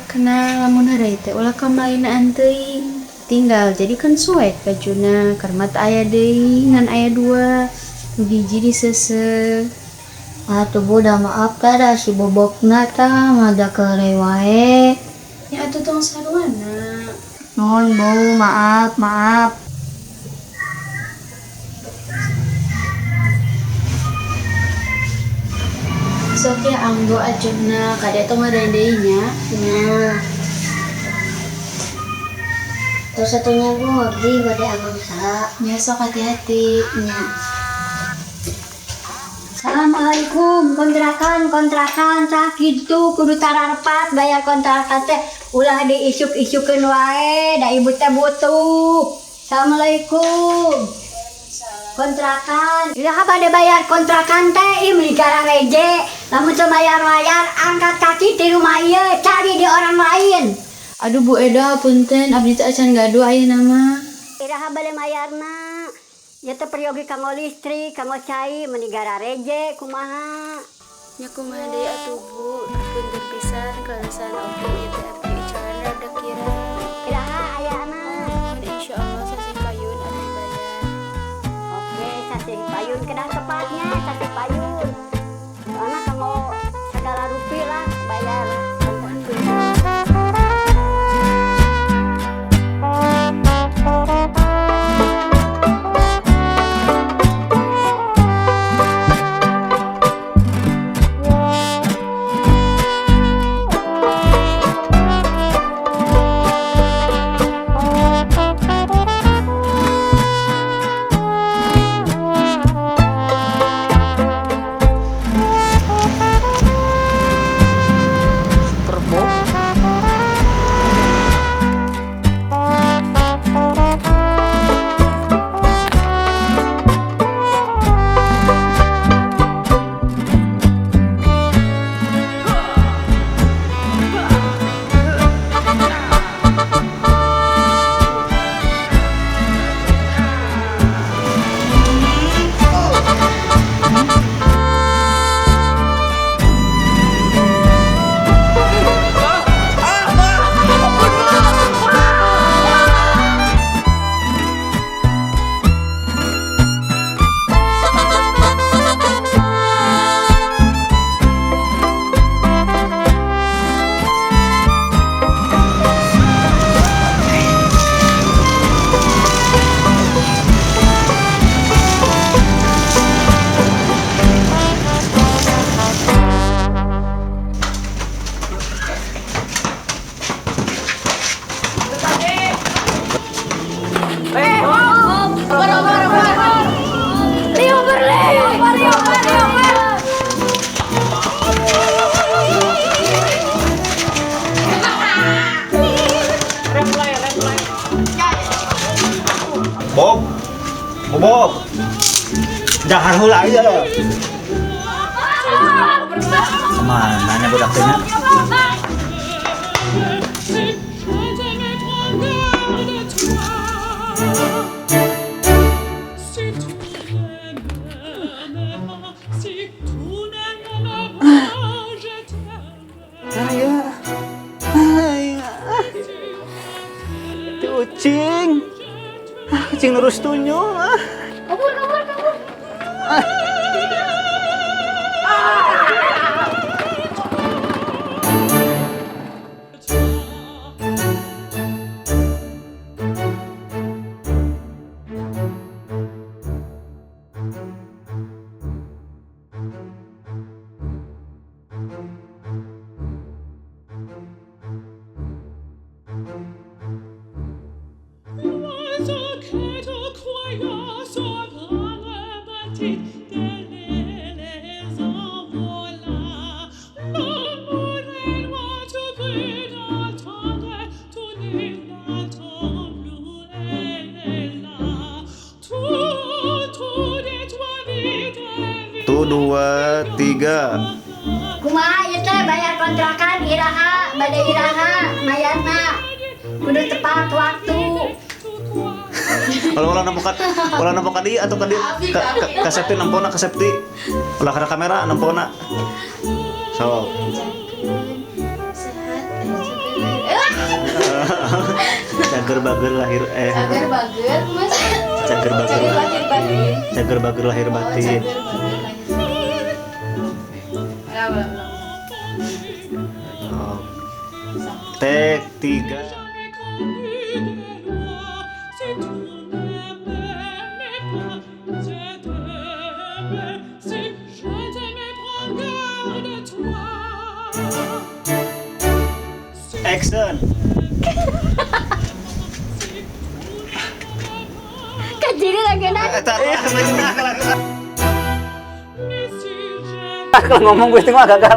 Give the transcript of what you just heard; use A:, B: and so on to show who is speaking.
A: kena lamun hari teh ulah kamalinaan teuing tinggal jadi kan suet bajuna karena aya deui ngan aya dua hiji disese.
B: Atuh Bu dah maaf kada si bobokna tah mada keureuy wae.
A: Ya atuh tong saruana.
B: Nuhun Bu, maaf.
A: Sok ya anggo acuna kada tong ada deui nya.
B: Nya. Terus satunya Bu abdi bade anggo usaha.
A: Ya sok hati-hati.
B: Nya. Assalamualaikum, kontrakan tah kitu kudu tararepat bayar kontrakan teh ulah diisuk-isukeun wae da ibu teh butuh. Assalamualaikum. Kontrakan, iraha bade bayar kontrakan teh ieu meuli gara reje. Lamun teu bayar-bayar angkat kaki di rumah ieu, cari di orang lain.
A: Aduh Bu Eda punten abdi teh acan gaduh ayeuna mah.
B: Iraha bade mayarna. Ya teh peryogi kanggo listrik, kanggo cai meuni gara reje kumaha.
A: Nya kumaha deui atuh Bu, punten pisan kalasan oke ieu teh abdi icaran rada kira.
B: Iraha ayana.
A: Insyaallah sasih payun abdi bayar.
B: Oke, sasih payun kedah tepatnya, sasih payun. Soalnya kanggo segala rupiah lah bayar.
C: Bob, jangan hula aja. Mana nya budak teh nya? Kucing nurus tunyo.
B: Kabur.
C: Tuh 2, 3.
B: Kumaha ieu teh bayar kontrakan iraha, bade iraha mayarna. Kudu tepat waktu.
C: Kalau nampak ka dieu atau ka dieu ka safety nampona ka safety. Ulah kana kamera nampona. So.
A: Sehat,
C: Cager bager lahir
A: Cager bager mas.
C: cager bager
A: Cager lahir batin.
C: cager bager lahir batin.
A: Cager bager lahir batin.
C: Oh. Tek 3. Action.
B: Kecil lagi nak.
C: Kalau ngomong gue cuma gagal.